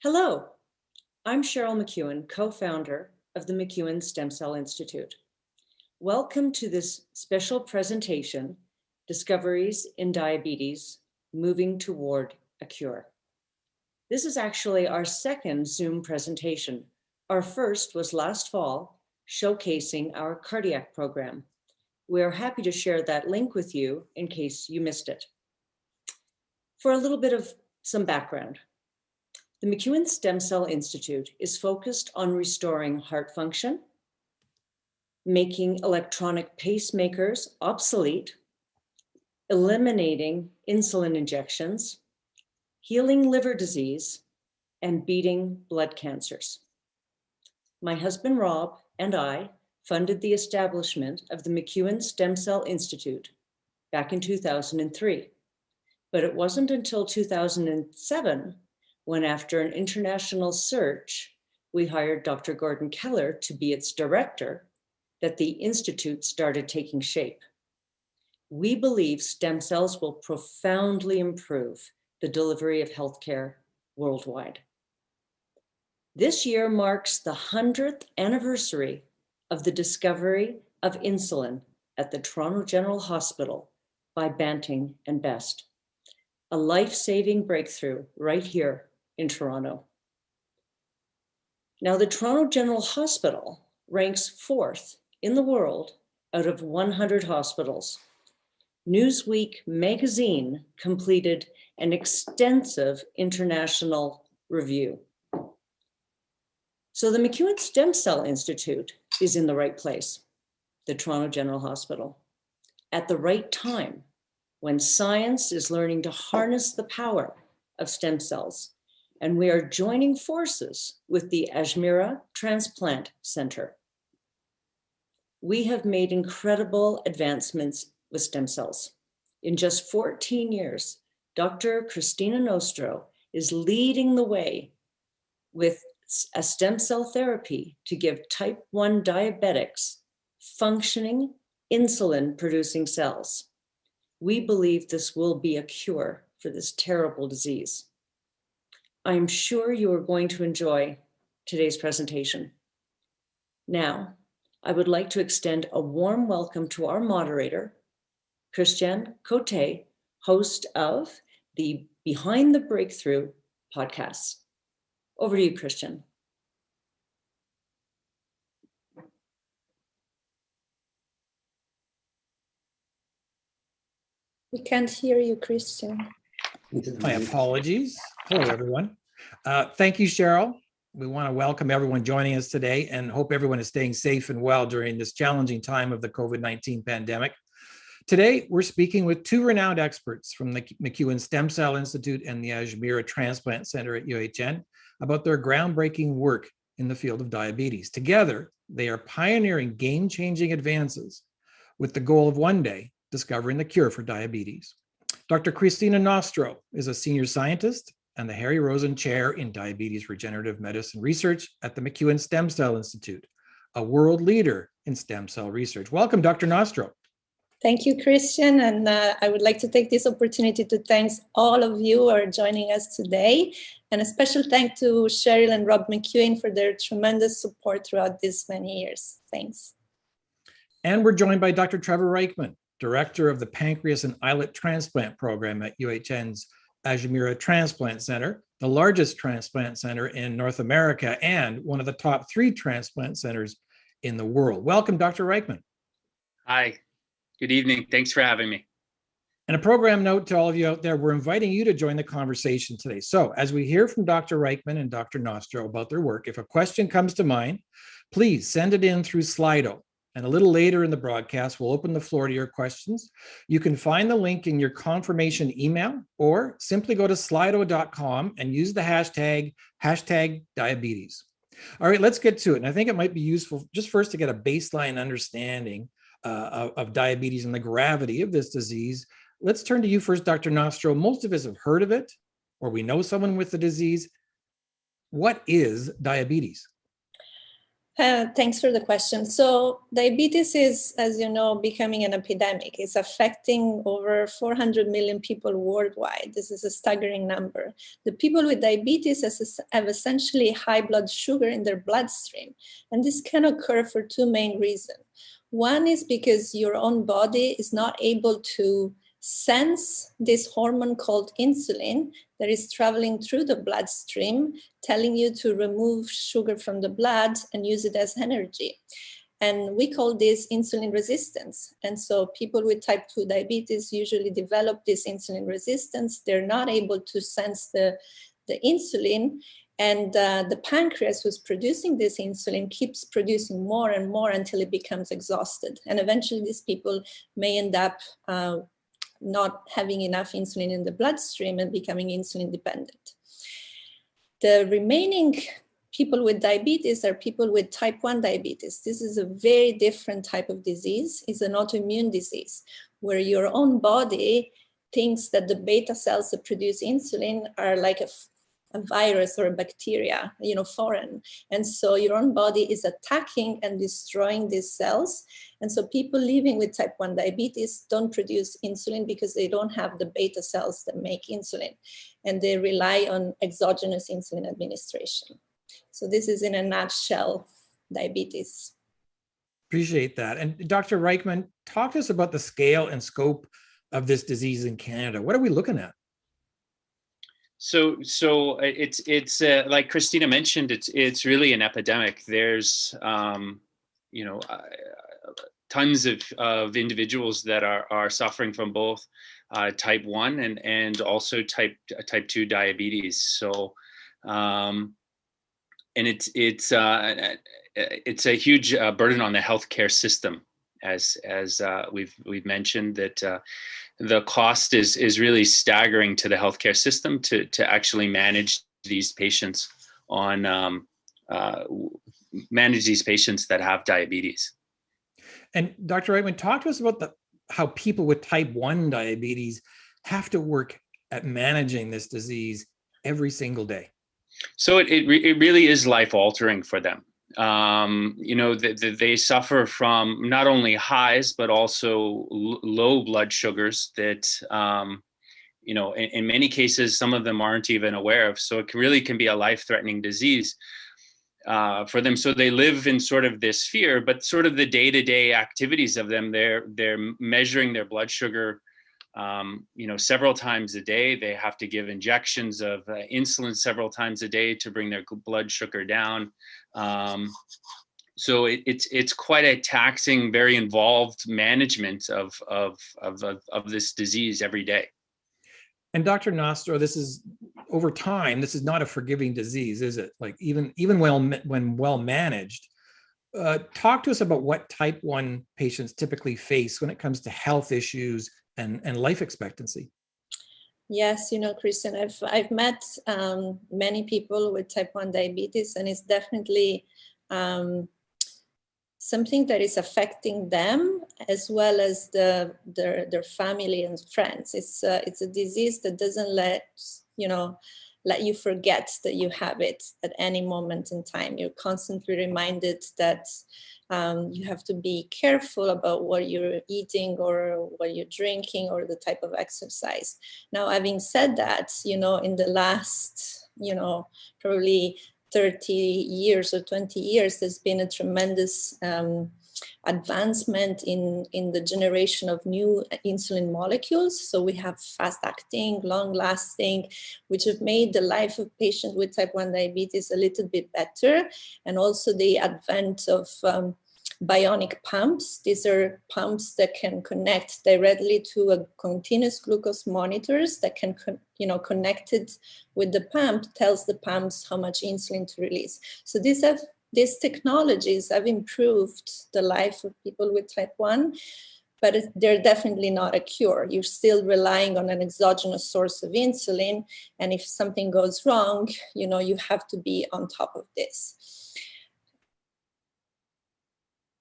Hello, I'm Cheryl McEwen, co-founder of the McEwen Stem Cell Institute. Welcome to this special presentation, Discoveries in Diabetes, Moving Toward a Cure. This is actually our second Zoom presentation. Our first was last fall, showcasing our cardiac program. We are happy to share that link with you in case you missed it. For a little bit of some background, the McEwen Stem Cell Institute is focused on restoring heart function, making electronic pacemakers obsolete, eliminating insulin injections, healing liver disease, and beating blood cancers. My husband Rob and I funded the establishment of the McEwen Stem Cell Institute back in 2003. But it wasn't until 2007 when, after an international search, we hired Dr. Gordon Keller to be its director, that the Institute started taking shape. We believe stem cells will profoundly improve the delivery of healthcare worldwide. This year marks the 100th anniversary of the discovery of insulin at the Toronto General Hospital by Banting and Best, a life-saving breakthrough right here in Toronto. Now, the Toronto General Hospital ranks 4th in the world out of 100 hospitals. Newsweek magazine completed an extensive international review. So the McEwen Stem Cell Institute is in the right place, the Toronto General Hospital, at the right time, when science is learning to harness the power of stem cells. And we are joining forces with the Ajmera Transplant Centre. We have made incredible advancements with stem cells. In just 14 years, Dr. Cristina Nostro is leading the way with a stem cell therapy to give type 1 diabetics functioning insulin-producing cells. We believe this will be a cure for this terrible disease. I'm sure you are going to enjoy today's presentation. Now, I would like to extend a warm welcome to our moderator, Christian Cote, host of the Behind the Breakthrough podcast. Over to you, Christian. We can't hear you, Christian. My apologies. Hello, everyone. Thank you, Cheryl. We want to welcome everyone joining us today and hope everyone is staying safe and well during this challenging time of the COVID-19 pandemic. Today, we're speaking with two renowned experts from the McEwen Stem Cell Institute and the Ajmera Transplant Centre at UHN about their groundbreaking work in the field of diabetes. Together, they are pioneering game-changing advances with the goal of one day discovering the cure for diabetes. Dr. Cristina Nostro is a senior scientist and the Harry Rosen Chair in Diabetes Regenerative Medicine Research at the McEwen Stem Cell Institute, a world leader in stem cell research. Welcome, Dr. Nostro. Thank you, Christian. And I would like to take this opportunity to thank all of you who are joining us today. And a special thank to Cheryl and Rob McEwen for their tremendous support throughout these many years. Thanks. And we're joined by Dr. Trevor Reichman, Director of the Pancreas and Islet Transplant Program at UHN's Ajmera Transplant Centre, the largest transplant center in North America and one of the top 3 transplant centers in the world. Welcome, Dr. Reichman. Hi, good evening. Thanks for having me. And a program note to all of you out there, we're inviting you to join the conversation today. So as we hear from Dr. Reichman and Dr. Nostro about their work, if a question comes to mind, please send it in through Slido. And a little later in the broadcast, we'll open the floor to your questions. You can find the link in your confirmation email or simply go to slido.com and use the hashtag diabetes. All right, let's get to it. And I think it might be useful just first to get a baseline understanding of diabetes and the gravity of this disease. Let's turn to you first, Dr. Nostro. Most of us have heard of it, or we know someone with the disease. What is diabetes? Thanks for the question. So diabetes is, as you know, becoming an epidemic. It's affecting over 400 million people worldwide. This is a staggering number. The people with diabetes have essentially high blood sugar in their bloodstream. And this can occur for two main reasons. One is because your own body is not able to sense this hormone called insulin that is traveling through the bloodstream, telling you to remove sugar from the blood and use it as energy. And we call this insulin resistance. And so people with type 2 diabetes usually develop this insulin resistance. They're not able to sense the insulin. And the pancreas, who's producing this insulin, keeps producing more and more until it becomes exhausted. And eventually these people may end up not having enough insulin in the bloodstream and becoming insulin dependent. The remaining people with diabetes are people with type 1 diabetes. This is a very different type of disease. It's an autoimmune disease where your own body thinks that the beta cells that produce insulin are like a virus or a bacteria, foreign. And so your own body is attacking and destroying these cells. And so people living with type 1 diabetes don't produce insulin because they don't have the beta cells that make insulin. And they rely on exogenous insulin administration. So this is in a nutshell, diabetes. Appreciate that. And Dr. Reichman, talk to us about the scale and scope of this disease in Canada. What are we looking at? So it's like Cristina mentioned, it's really an epidemic. There's tons of individuals that are suffering from both type 1 and also type 2 diabetes. So and it's a huge burden on the healthcare system, as we've mentioned that. The cost is really staggering to the healthcare system to actually manage these patients manage these patients that have diabetes. And Dr. Reichman, talk to us about how people with type 1 diabetes have to work at managing this disease every single day. So it really is life altering for them. They suffer from not only highs, but also low blood sugars that, in many cases, some of them aren't even aware of. So it really can be a life-threatening disease for them. So they live in sort of this fear, but sort of the day-to-day activities of them, they're measuring their blood sugar, several times a day. They have to give injections of insulin several times a day to bring their blood sugar down. So it's quite a taxing, very involved management of this disease every day. And Dr. Nostro, this is over time. This is not a forgiving disease, is it? Like even when well managed. Talk to us about what type 1 patients typically face when it comes to health issues and life expectancy. Yes, Cristina, I've met many people with type 1 diabetes, and it's definitely something that is affecting them as well as their family and friends. It's a disease that doesn't let you forget that you have it at any moment in time. You're constantly reminded that you have to be careful about what you're eating or what you're drinking or the type of exercise. Now, having said that, in the last, probably 30 years or 20 years, there's been a tremendous advancement in the generation of new insulin molecules. So we have fast-acting, long-lasting, which have made the life of patients with type 1 diabetes a little bit better. And also the advent of bionic pumps. These are pumps that can connect directly to a continuous glucose monitors that can, connected with the pump, tells the pumps how much insulin to release. So these technologies have improved the life of people with type 1, but they're definitely not a cure. You're still relying on an exogenous source of insulin. And if something goes wrong, you have to be on top of this.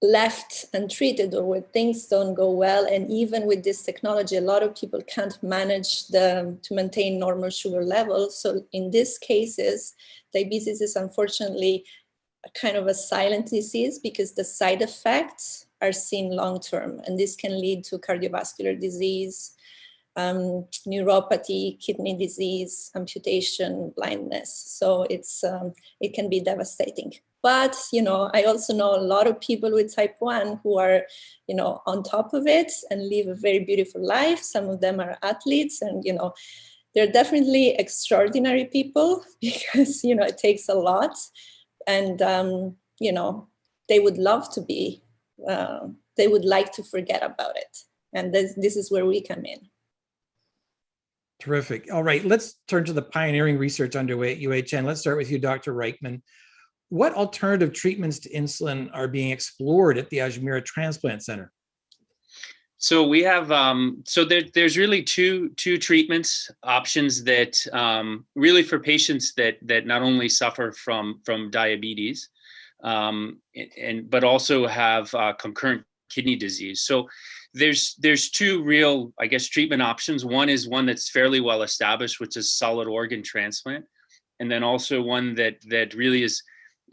Left untreated or where things don't go well, and even with this technology, a lot of people can't manage to maintain normal sugar levels. So in these cases, diabetes is unfortunately kind of a silent disease because the side effects are seen long-term, and this can lead to cardiovascular disease, neuropathy, kidney disease, amputation, blindness. So it can be devastating. But, I also know a lot of people with type 1 who are, on top of it and live a very beautiful life. Some of them are athletes, and, they're definitely extraordinary people because, it takes a lot. And, they would love to be, they would like to forget about it. And this is where we come in. Terrific. All right, let's turn to the pioneering research underway at UHN. Let's start with you, Dr. Reichman. What alternative treatments to insulin are being explored at the Ajmera Transplant Centre? So we have, there's really two treatments options that really for patients that not only suffer from diabetes, but also have concurrent kidney disease. So there's two real, I guess, treatment options. One is one that's fairly well established, which is solid organ transplant, and then also one that really is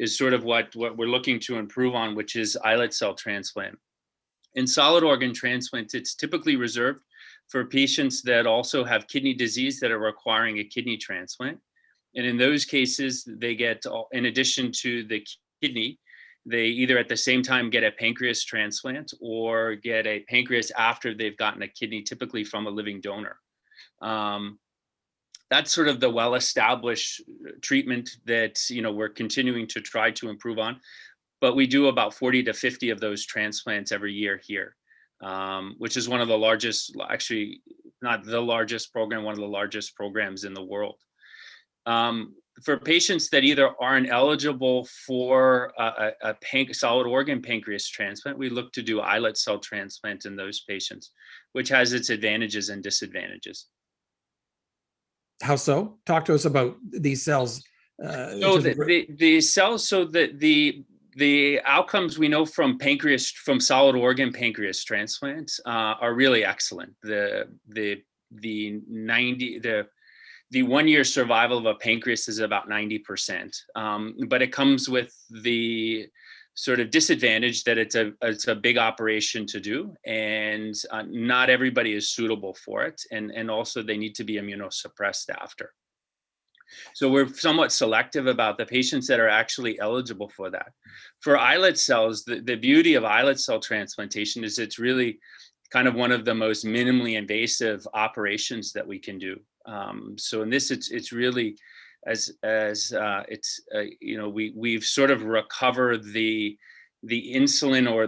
sort of what we're looking to improve on, which is islet cell transplant. In solid organ transplant, it's typically reserved for patients that also have kidney disease that are requiring a kidney transplant. And in those cases, they get, in addition to the kidney, they either at the same time get a pancreas transplant or get a pancreas after they've gotten a kidney, typically from a living donor. That's sort of the well-established treatment that we're continuing to try to improve on. But we do about 40 to 50 of those transplants every year here, which is one of the largest, actually not the largest program, one of the largest programs in the world. For patients that either aren't eligible for a solid organ pancreas transplant, we look to do islet cell transplant in those patients, which has its advantages and disadvantages. How so? Talk to us about these cells. So the cells, so that the outcomes we know from solid organ pancreas transplants are really excellent. The 1-year survival of a pancreas is about 90%, but it comes with the sort of disadvantage that it's a big operation to do, and not everybody is suitable for it, and also they need to be immunosuppressed after. So we're somewhat selective about the patients that are actually eligible for that. For islet cells, the beauty of islet cell transplantation is it's really kind of one of the most minimally invasive operations that we can do. So in this, it's really we've sort of recovered the insulin or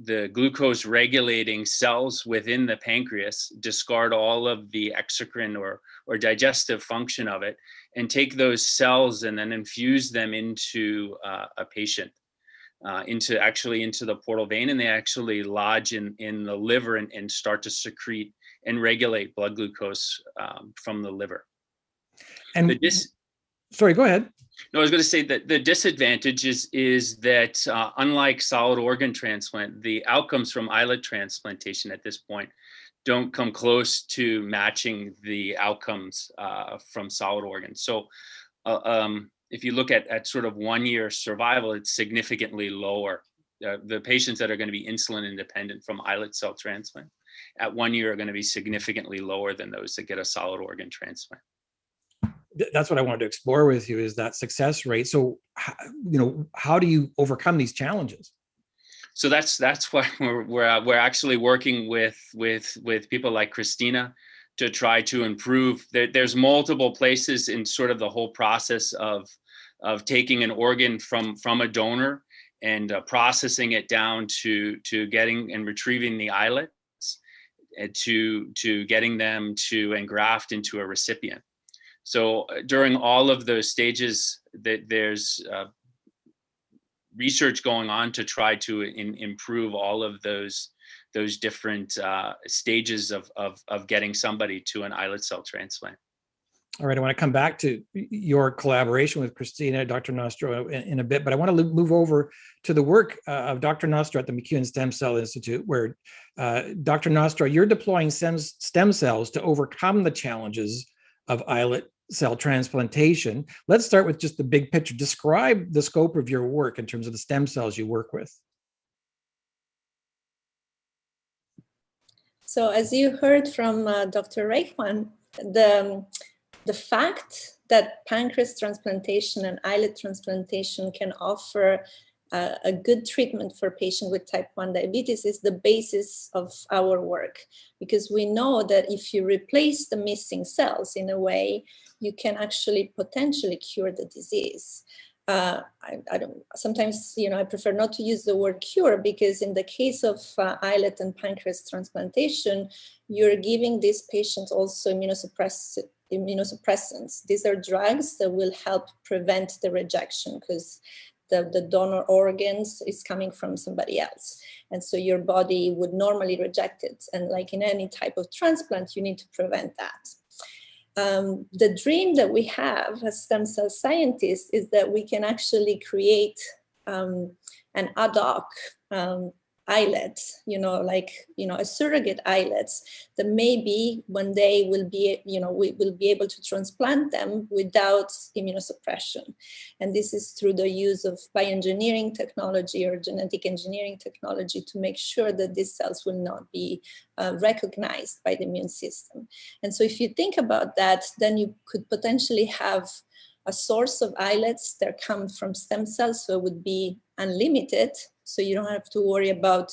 the glucose regulating cells within the pancreas, discard all of the exocrine or digestive function of it, and take those cells and then infuse them into a patient, into the portal vein, and they actually lodge in the liver and start to secrete and regulate blood glucose from the liver. And sorry, go ahead. No, I was going to say that the disadvantage is that unlike solid organ transplant, the outcomes from islet transplantation at this point don't come close to matching the outcomes from solid organs. So if you look at sort of 1-year survival, it's significantly lower. The patients that are going to be insulin independent from islet cell transplant at 1 year are going to be significantly lower than those that get a solid organ transplant. That's what I wanted to explore with you, is that success rate. So, how do you overcome these challenges? So that's why we're actually working with people like Cristina to try to improve. There's multiple places in sort of the whole process of taking an organ from a donor and processing it down to getting and retrieving the islets, to getting them to engraft into a recipient. So during all of those stages, there's research going on to try to improve all of those different stages of getting somebody to an islet cell transplant. All right, I want to come back to your collaboration with Cristina, Dr. Nostro in a bit, but I want to move over to the work of Dr. Nostro at the McEwen Stem Cell Institute, where Dr. Nostro, you're deploying stem cells to overcome the challenges of islet cell transplantation. Let's start with just the big picture. Describe the scope of your work in terms of the stem cells you work with. So as you heard from Dr. Reichman, the fact that pancreas transplantation and islet transplantation can offer a good treatment for patients with type 1 diabetes is the basis of our work, because we know that if you replace the missing cells in a way, you can actually potentially cure the disease. Sometimes, I prefer not to use the word cure, because in the case of islet and pancreas transplantation, you're giving these patients also immunosuppressants. These are drugs that will help prevent the rejection, because the donor organs is coming from somebody else. And so your body would normally reject it. And like in any type of transplant, you need to prevent that. The dream that we have as stem cell scientists is that we can actually create an ad hoc islet, a surrogate islets that maybe one day we will be able to transplant them without immunosuppression. And this is through the use of bioengineering technology or genetic engineering technology to make sure that these cells will not be recognized by the immune system. And so if you think about that, then you could potentially have a source of islets that come from stem cells, so it would be unlimited. So you don't have to worry about,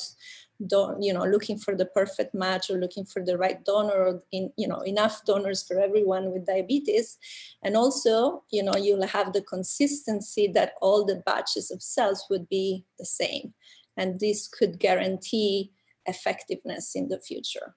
looking for the perfect match or looking for the right donor, or enough donors for everyone with diabetes. And also, you'll have the consistency that all the batches of cells would be the same. And this could guarantee effectiveness in the future.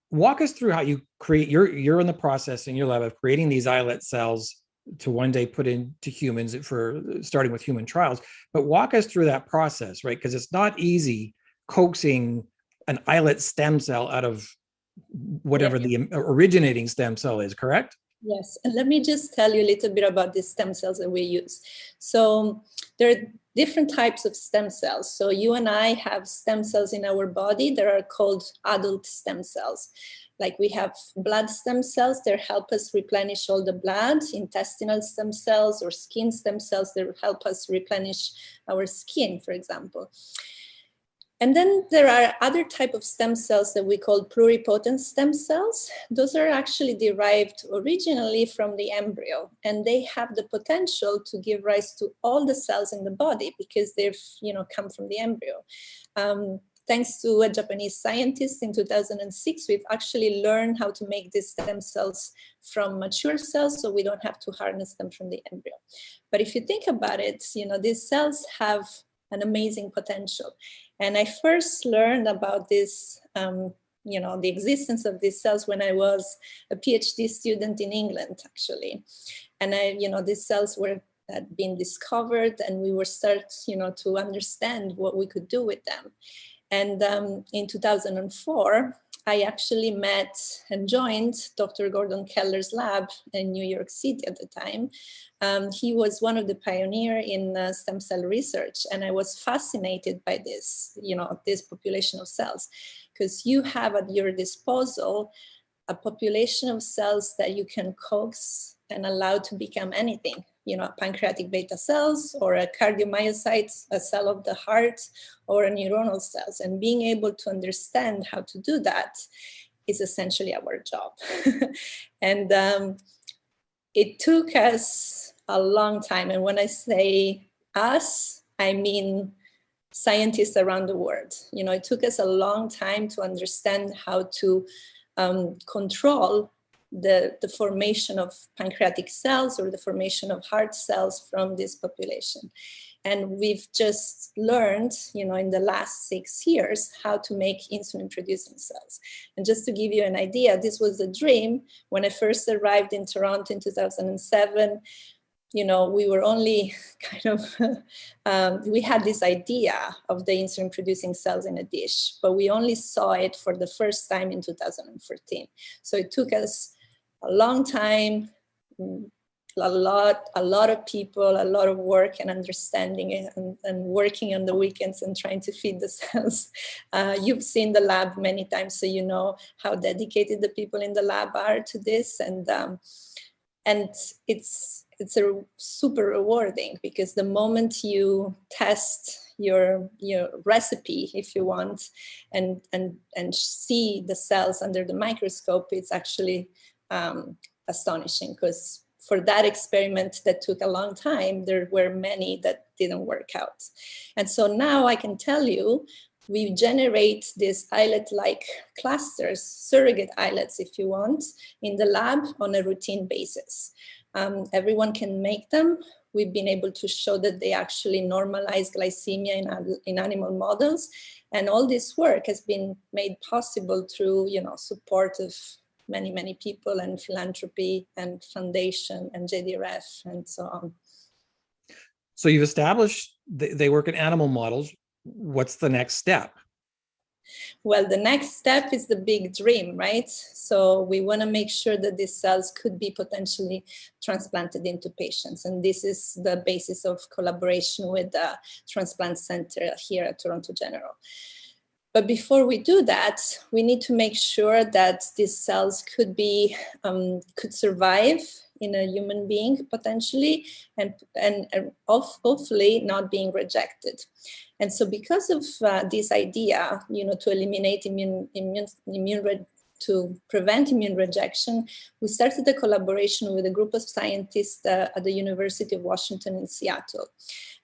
Walk us through how you create, you're in the process in your lab of creating these islet cells to one day put into humans for starting with human trials, but walk us through that process, right? Because it's not easy coaxing an islet stem cell out of whatever the originating stem cell is, correct? Yes, and let me just tell you a little bit about the stem cells that we use. So there are different types of stem cells. So you and I have stem cells in our body that are called adult stem cells. Like we have blood stem cells that help us replenish all the blood, intestinal stem cells or skin stem cells that help us replenish our skin, for example. And then there are other type of stem cells that we call pluripotent stem cells. Those are actually derived originally from the embryo, and they have the potential to give rise to all the cells in the body because they've, come from the embryo. Thanks to a Japanese scientist in 2006, we've actually learned how to make these stem cells from mature cells, so we don't have to harness them from the embryo. But if you think about it, these cells have an amazing potential. And I first learned about this, the existence of these cells when I was a PhD student in England, actually. And these cells had been discovered, and we were to understand what we could do with them. And in 2004, I actually met and joined Dr. Gordon Keller's lab in New York City at the time. He was one of the pioneers in stem cell research, and I was fascinated by this, this population of cells, because you have at your disposal a population of cells that you can coax and allow to become anything, pancreatic beta cells or a cardiomyocyte, a cell of the heart, or a neuronal cells. And being able to understand how to do that is essentially our job. And it took us a long time. And when I say us, I mean scientists around the world. It took us a long time to understand how to control the formation of pancreatic cells or the formation of heart cells from this population. And we've just learned, in the last 6 years, how to make insulin-producing cells. And just to give you an idea, this was a dream. When I first arrived in Toronto in 2007, we were only we had this idea of the insulin-producing cells in a dish, but we only saw it for the first time in 2014. So it took us a long time, a lot of people, a lot of work and understanding and working on the weekends and trying to feed the cells. You've seen the lab many times, so you know how dedicated the people in the lab are to this. And And it's a super rewarding, because the moment you test your recipe, if you want, and see the cells under the microscope, it's actually astonishing, because for that experiment that took a long time, there were many that didn't work out. And so now I can tell you, we generate these islet-like clusters, surrogate islets, if you want, in the lab on a routine basis. Everyone can make them. We've been able to show that they actually normalize glycemia in animal models. And all this work has been made possible through, support of many, many people, and philanthropy and foundation and JDRF and so on. So you've established they work in animal models. What's the next step? Well, the next step is the big dream, right? So we want to make sure that these cells could be potentially transplanted into patients. And this is the basis of collaboration with the Transplant Centre here at Toronto General. But before we do that, we need to make sure that these cells could survive in a human being potentially, and hopefully not being rejected. And so because of this idea, to eliminate to prevent immune rejection, we started a collaboration with a group of scientists at the University of Washington in Seattle.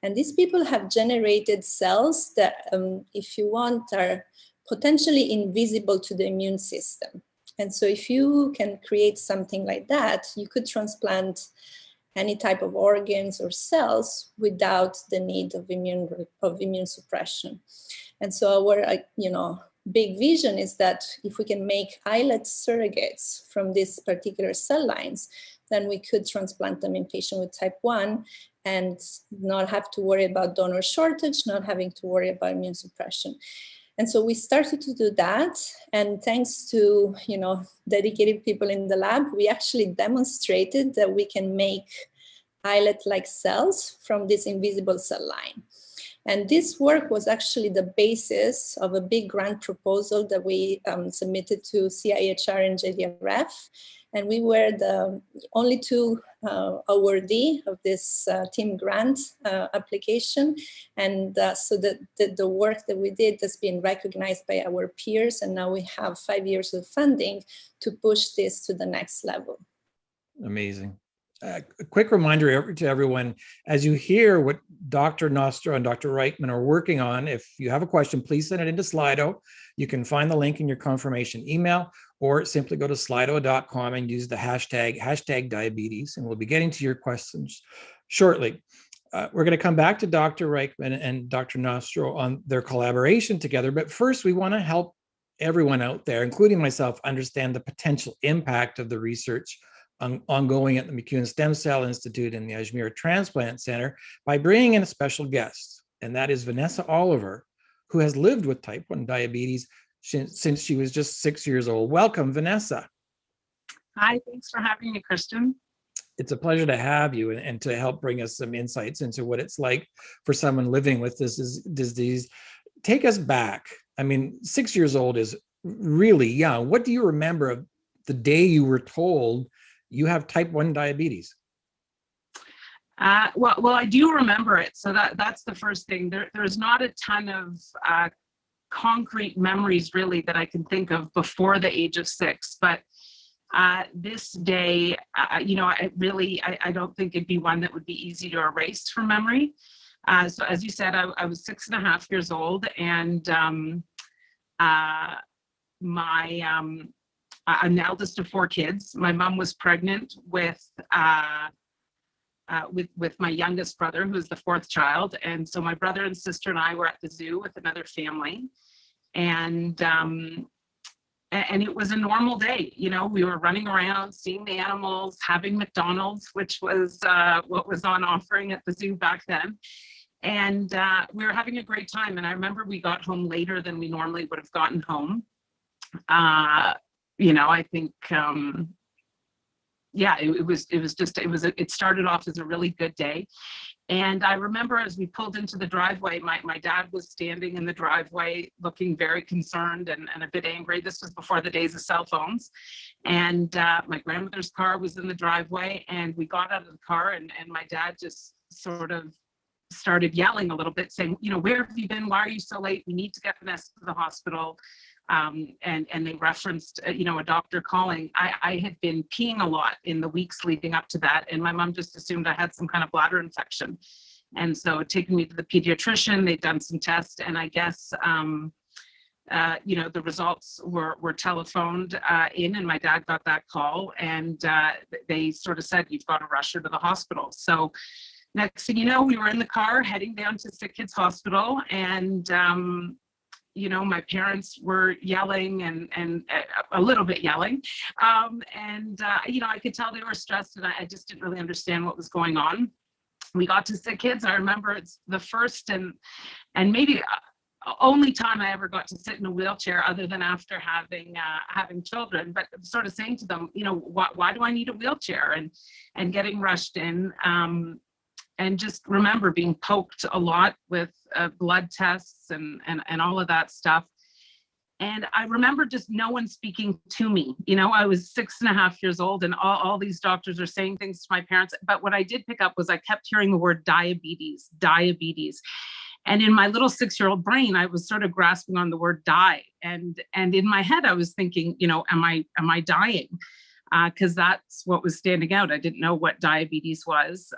And these people have generated cells that, if you want, are potentially invisible to the immune system. And so if you can create something like that, you could transplant any type of organs or cells without the need of immune suppression. And so our big vision is that if we can make islet surrogates from these particular cell lines, then we could transplant them in patients with type 1 and not have to worry about donor shortage, not having to worry about immune suppression. And so we started to do that. And thanks to, dedicated people in the lab, we actually demonstrated that we can make islet-like cells from this invisible cell line. And this work was actually the basis of a big grant proposal that we submitted to CIHR and JDRF. And we were the only two awardee of this team grant application. And so the work that we did has been recognized by our peers. And now we have 5 years of funding to push this to the next level. Amazing. A quick reminder to everyone, as you hear what Dr. Nostro and Dr. Reichman are working on, if you have a question, please send it into Slido. You can find the link in your confirmation email, or simply go to slido.com and use the hashtag diabetes, and we'll be getting to your questions shortly. We're going to come back to Dr. Reichman and Dr. Nostro on their collaboration together, but first we want to help everyone out there, including myself, understand the potential impact of the research ongoing at the McEwen Stem Cell Institute and the Ajmera Transplant Centre by bringing in a special guest, and that is Vanessa Oliver, who has lived with type 1 diabetes since she was just 6 years old. Welcome, Vanessa. Hi, thanks for having me, Kristen. It's a pleasure to have you and to help bring us some insights into what it's like for someone living with this disease. Take us back. 6 years old is really young. What do you remember of the day you were told you have type 1 diabetes? Well, I do remember it. So that's the first thing. There's not a ton of concrete memories really that I can think of before the age of 6. But this day, I don't think it'd be one that would be easy to erase from memory. So as you said, I was 6.5 years old, and I'm the eldest of 4 kids. My mom was pregnant with my youngest brother, who's the 4th child. And so my brother and sister and I were at the zoo with another family. And it was a normal day. We were running around, seeing the animals, having McDonald's, which was what was on offering at the zoo back then. And we were having a great time. And I remember we got home later than we normally would have gotten home. I think yeah, it started off as a really good day. And I remember as we pulled into the driveway, my dad was standing in the driveway looking very concerned and a bit angry. This was before the days of cell phones. And my grandmother's car was in the driveway, and we got out of the car, and my dad just sort of started yelling a little bit, saying, where have you been? Why are you so late? We need to get Vanessa to the hospital. And they referenced, a doctor calling. I had been peeing a lot in the weeks leading up to that, and my mom just assumed I had some kind of bladder infection. And so taking me to the pediatrician, they'd done some tests, and I guess, the results were telephoned in, and my dad got that call, and they sort of said, you've got to rush her to the hospital. So next thing you know, we were in the car heading down to Sick Kids Hospital, and my parents were yelling and a little bit yelling. I could tell they were stressed, and I just didn't really understand what was going on. We got to Sick Kids. I remember it's the first and maybe only time I ever got to sit in a wheelchair, other than after having children, but sort of saying to them, why do I need a wheelchair? And getting rushed in. And just remember being poked a lot with blood tests and all of that stuff. And I remember just no one speaking to me. I was 6.5 years old, and all these doctors are saying things to my parents. But what I did pick up was I kept hearing the word diabetes. And in my little 6-year-old brain, I was sort of grasping on the word die. And in my head, I was thinking, am I dying? Because that's what was standing out. I didn't know what diabetes was.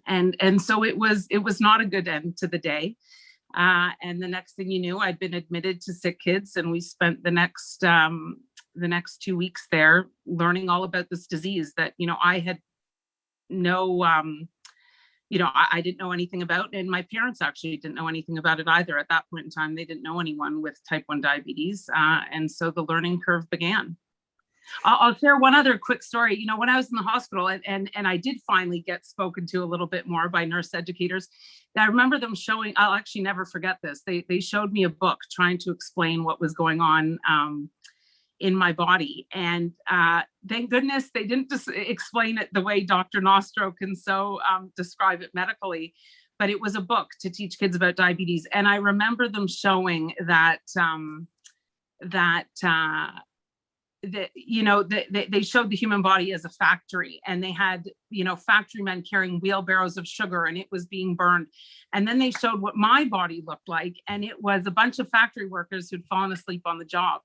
And so it was not a good end to the day. And the next thing you knew, I'd been admitted to Sick Kids, and we spent the next 2 weeks there learning all about this disease that, I had no, I didn't know anything about, and my parents actually didn't know anything about it either. At that point in time, they didn't know anyone with type 1 diabetes. And so the learning curve began. I'll share one other quick story. When I was in the hospital and I did finally get spoken to a little bit more by nurse educators, I remember them showing, I'll actually never forget this. They showed me a book trying to explain what was going on in my body. And thank goodness they didn't just explain it the way Dr. Nostro can so describe it medically, but it was a book to teach kids about diabetes. And I remember them showing that they showed the human body as a factory, and they had, factory men carrying wheelbarrows of sugar, and it was being burned. And then they showed what my body looked like, and it was a bunch of factory workers who'd fallen asleep on the job.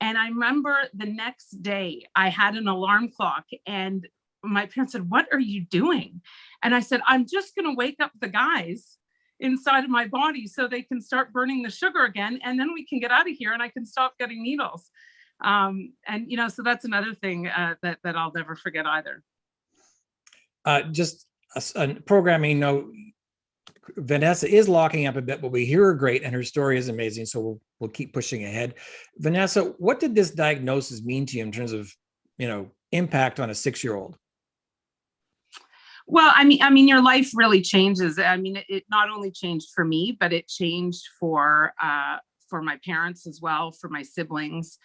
And I remember the next day I had an alarm clock, and my parents said, "What are you doing?" And I said, "I'm just going to wake up the guys inside of my body so they can start burning the sugar again, and then we can get out of here and I can stop getting needles." So that's another thing that I'll never forget either. Just a programming note, Vanessa is locking up a bit, but we hear her great, and her story is amazing. So we'll keep pushing ahead. Vanessa, what did this diagnosis mean to you in terms of, impact on a 6-year-old? Well, I mean, your life really changes. It not only changed for me, but it changed for my parents as well, for my siblings.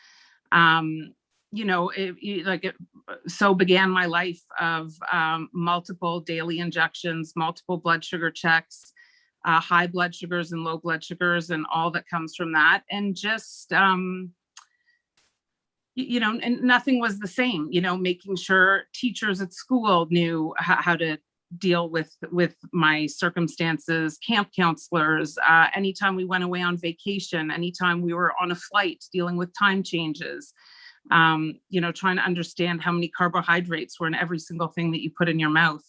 So began my life of multiple daily injections, multiple blood sugar checks, high blood sugars and low blood sugars, and all that comes from that. And just, and nothing was the same, making sure teachers at school knew how to deal with my circumstances, camp counselors, anytime we went away on vacation, anytime we were on a flight, dealing with time changes, trying to understand how many carbohydrates were in every single thing that you put in your mouth.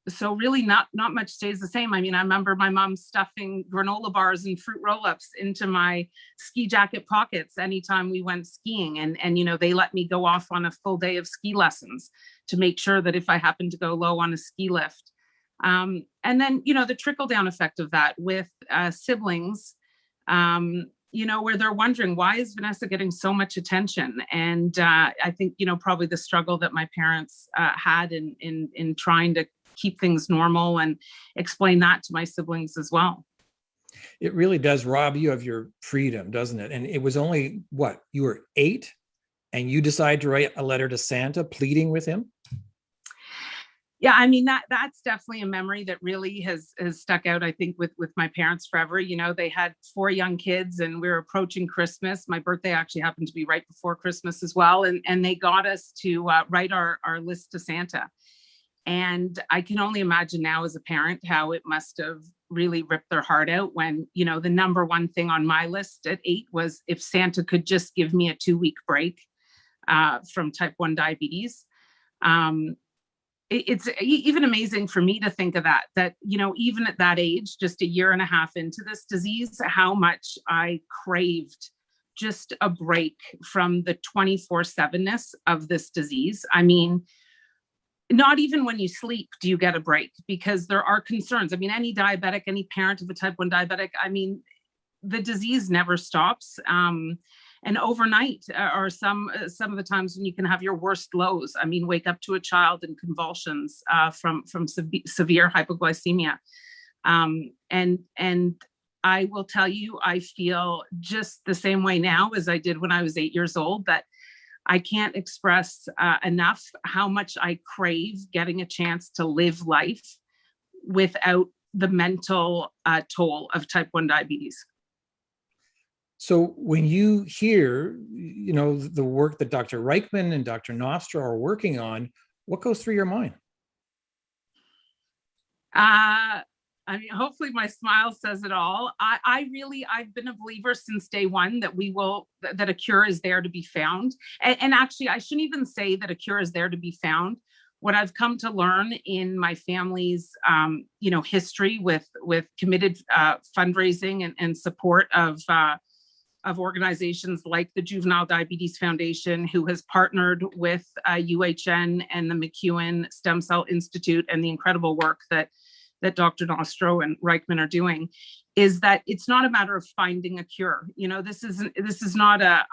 So really not much stays the same. I remember my mom stuffing granola bars and fruit roll-ups into my ski jacket pockets anytime we went skiing. And they let me go off on a full day of ski lessons to make sure that if I happened to go low on a ski lift. And then, the trickle down effect of that with siblings, where they're wondering, why is Vanessa getting so much attention? And I think, probably the struggle that my parents had in trying to keep things normal and explain that to my siblings as well. It really does rob you of your freedom, doesn't it? And it was only you were 8 and you decide to write a letter to Santa pleading with him? Yeah, I mean, that's definitely a memory that really has stuck out, I think, with my parents forever. You know, they had 4 young kids and we were approaching Christmas. My birthday actually happened to be right before Christmas as well. And they got us to write our list to Santa. And I can only imagine now as a parent how it must have really ripped their heart out when, you know, the number one thing on my list at 8 was if Santa could just give me a 2-week break from type 1 diabetes. It's even amazing for me to think of that, you know, even at that age, just a year and a half into this disease, how much I craved just a break from the 24/7-ness of this disease. I mean, not even when you sleep do you get a break, because there are concerns. I mean, any diabetic, any parent of a type 1 diabetic, I mean, the disease never stops. And overnight are some of the times when you can have your worst lows. I mean, wake up to a child in convulsions from severe hypoglycemia. And I will tell you, I feel just the same way now as I did when I was 8 years old, that I can't express enough how much I crave getting a chance to live life without the mental toll of type 1 diabetes. So when you hear, you know, the work that Dr. Reichman and Dr. Nostro are working on, what goes through your mind? I mean, hopefully my smile says it all. I've been a believer since day one that a cure is there to be found. And actually, I shouldn't even say that a cure is there to be found. What I've come to learn in my family's, you know, history with committed fundraising and support of organizations like the Juvenile Diabetes Foundation, who has partnered with UHN and the McEwen Stem Cell Institute, and the incredible work that Dr. Nostro and Reichman are doing, is that it's not a matter of finding a cure. You know, this is not a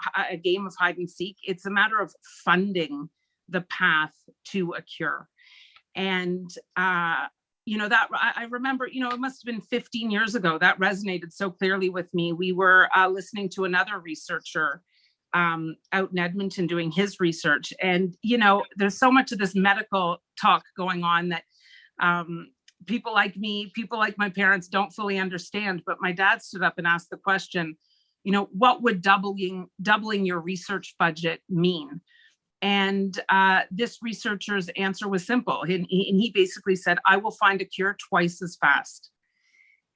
game of hide and seek. It's a matter of funding the path to a cure. And you know, that I remember, you know, it must have been 15 years ago that resonated so clearly with me. We were listening to another researcher out in Edmonton doing his research. And, you know, there's so much of this medical talk going on that people like me, people like my parents don't fully understand. But my dad stood up and asked the question, you know, what would doubling your research budget mean? And this researcher's answer was simple. And he basically said, I will find a cure twice as fast.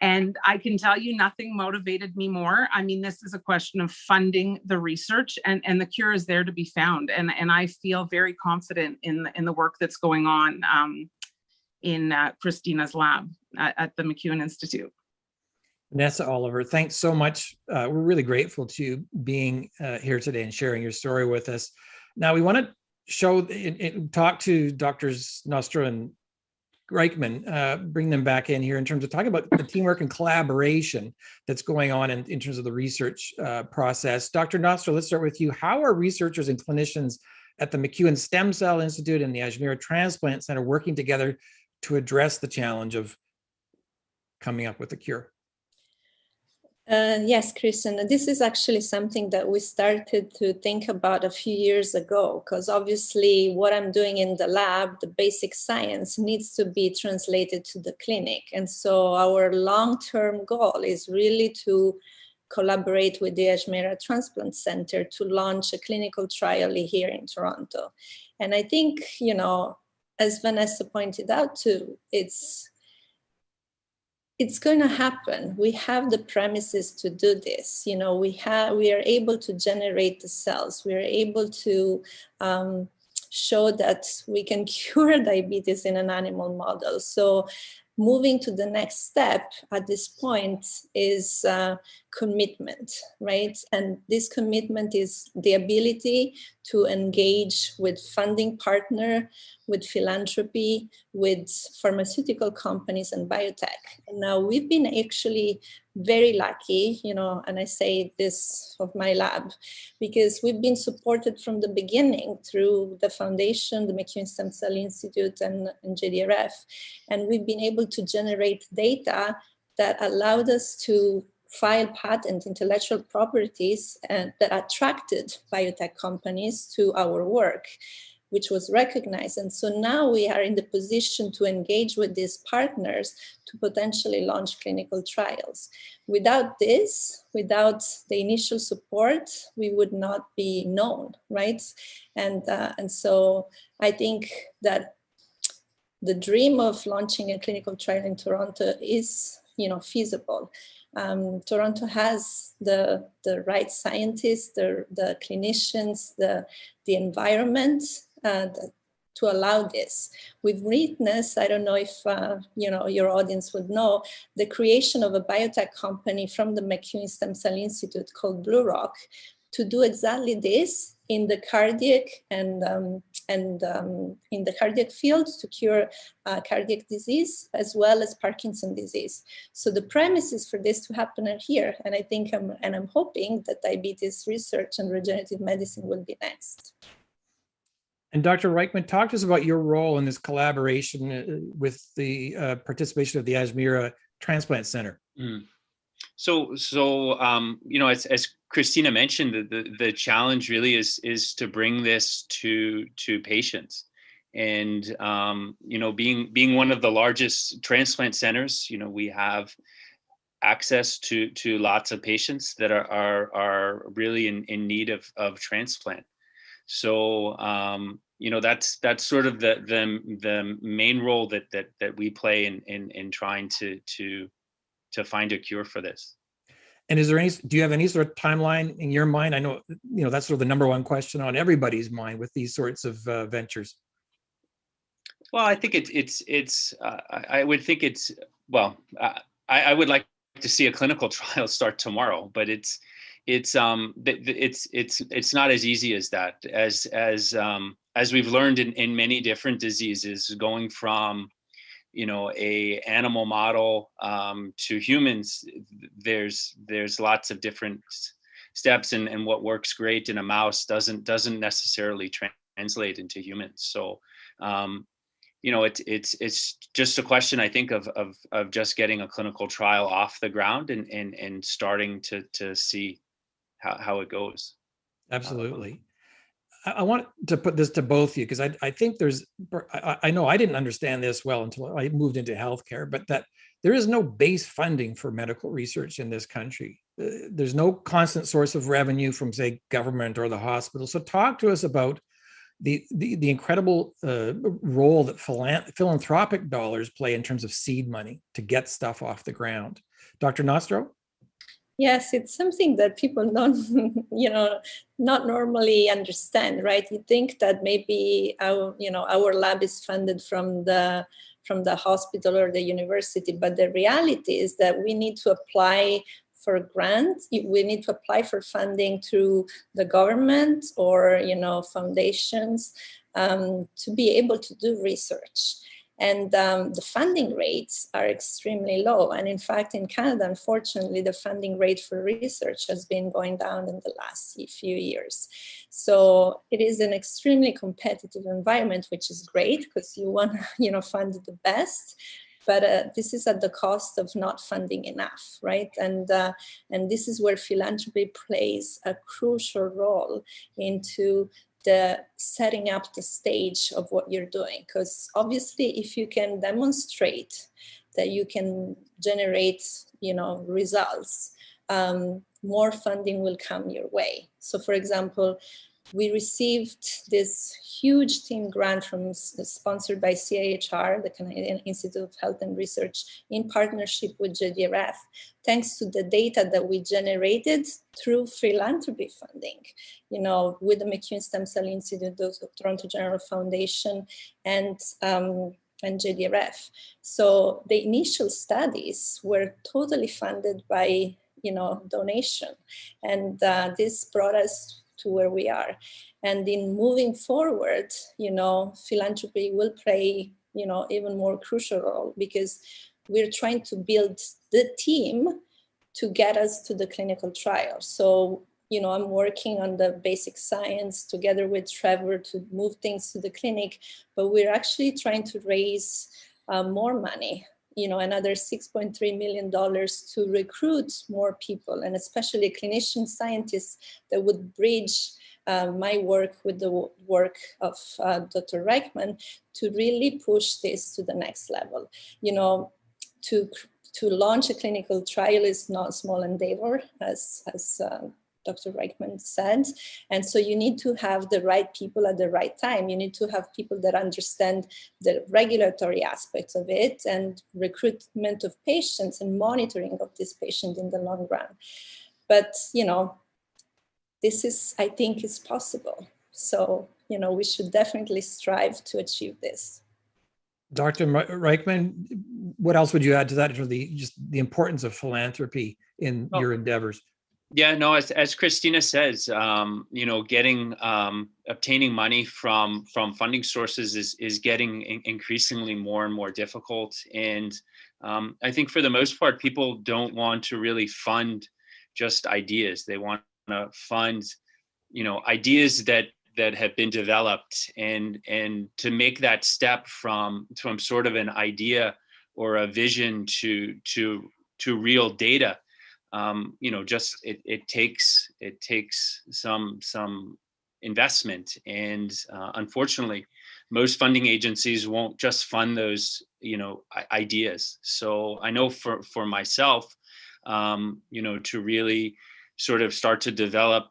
And I can tell you nothing motivated me more. I mean, this is a question of funding the research, and the cure is there to be found. And I feel very confident in the work that's going on in Cristina's lab at the McEwen Institute. Vanessa Oliver, thanks so much. We're really grateful to you being here today and sharing your story with us. Now, we want to talk to Drs. Nostro and Reichman, bring them back in here in terms of talking about the teamwork and collaboration that's going on in terms of the research process. Dr. Nostro, let's start with you. How are researchers and clinicians at the McEwen Stem Cell Institute and the Ajmera Transplant Centre working together to address the challenge of coming up with a cure? Yes, Cristina, this is actually something that we started to think about a few years ago, because obviously what I'm doing in the lab, the basic science, needs to be translated to the clinic. And so our long-term goal is really to collaborate with the Ajmera Transplant Centre to launch a clinical trial here in Toronto. And I think, you know, as Vanessa pointed out too, it's going to happen. We have the premises to do this. You know, we are able to generate the cells. We are able to show that we can cure diabetes in an animal model. So moving to the next step at this point is commitment, right? And this commitment is the ability to engage with funding partner, with philanthropy, with pharmaceutical companies and biotech. And now we've been actually very lucky, you know, and I say this of my lab, because we've been supported from the beginning through the foundation, the McEwen Stem Cell Institute and JDRF. And we've been able to generate data that allowed us to file patent intellectual properties that attracted biotech companies to our work, which was recognized. And so now we are in the position to engage with these partners to potentially launch clinical trials. Without this, without the initial support, we would not be known, right? And so I think that the dream of launching a clinical trial in Toronto is, feasible. Toronto has the right scientists, the clinicians, the environment to allow this. We've witnessed, I don't know if your audience would know, the creation of a biotech company from the McEwen Stem Cell Institute called Blue Rock to do exactly this in the cardiac and in the cardiac field to cure cardiac disease as well as Parkinson's disease. So the premises for this to happen are here, and I think I'm hoping that diabetes research and regenerative medicine will be next. And Dr. Reichman, talk to us about your role in this collaboration with the participation of the Ajmera Transplant Centre. Mm. So as Cristina mentioned, the challenge really is to bring this to patients, and being one of the largest transplant centers, we have access to lots of patients that are really in need of transplant. So that's sort of the main role that we play in trying to find a cure for this. And do you have any sort of timeline in your mind? I know, that's sort of the number one question on everybody's mind with these sorts of ventures. Well, I think I would think I would like to see a clinical trial start tomorrow, but it's not as easy as that. As we've learned in many different diseases, going from a animal model to humans, there's lots of different steps, and what works great in a mouse doesn't necessarily translate into humans. So it's just a question, I think, of just getting a clinical trial off the ground and starting to see how it goes. Absolutely. I want to put this to both of you, because I think I know I didn't understand this well until I moved into healthcare, but that there is no base funding for medical research in this country. There's no constant source of revenue from, say, government or the hospital. So talk to us about the incredible role that philanthropic dollars play in terms of seed money to get stuff off the ground. Dr. Nostro? Yes, it's something that people don't, not normally understand, right? You think that maybe our lab is funded from the hospital or the university, but the reality is that we need to apply for grants. We need to apply for funding through the government or foundations to be able to do research. And the funding rates are extremely low. And in fact, in Canada, unfortunately, the funding rate for research has been going down in the last few years. So it is an extremely competitive environment, which is great because you want to fund the best. But this is at the cost of not funding enough, right? And this is where philanthropy plays a crucial role into the setting up the stage of what you're doing. Because obviously, if you can demonstrate that you can generate, results, more funding will come your way. So for example, we received this huge team grant sponsored by CIHR, the Canadian Institute of Health and Research, in partnership with JDRF, thanks to the data that we generated through philanthropy funding, with the McEwen Stem Cell Institute, the Toronto General Foundation, and JDRF. So the initial studies were totally funded by, donation, and this brought us to where we are. And in moving forward, philanthropy will play, even more crucial role, because we're trying to build the team to get us to the clinical trial. So, I'm working on the basic science together with Trevor to move things to the clinic, but we're actually trying to raise more money another $6.3 million to recruit more people, and especially clinician scientists that would bridge my work with the work of Dr. Reichman to really push this to the next level. To launch a clinical trial is not a small endeavor, as Dr. Reichman said. And so you need to have the right people at the right time. You need to have people that understand the regulatory aspects of it and recruitment of patients and monitoring of these patients in the long run. But, this is, I think, is possible. So, we should definitely strive to achieve this. Dr. Reichman, what else would you add to that for the importance of philanthropy in your endeavors? Yeah, no, as Cristina says, obtaining money from funding sources is getting increasingly more and more difficult. And I think for the most part, people don't want to really fund just ideas. They want to fund, ideas that have been developed, and to make that step from sort of an idea or a vision to real data. It takes some investment, and unfortunately, most funding agencies won't just fund those ideas. So I know for myself, to really sort of start to develop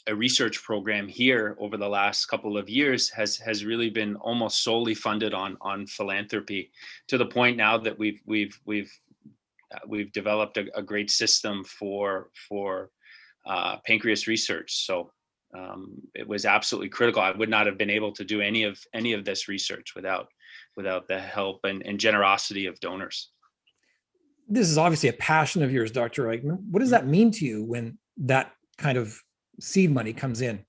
a research program here over the last couple of years has really been almost solely funded on philanthropy, to the point now that we've developed a great system for pancreas research. So it was absolutely critical. I would not have been able to do any of this research without the help and generosity of donors. This is obviously a passion of yours, Dr. Reichman. What does that mean to you when that kind of seed money comes in?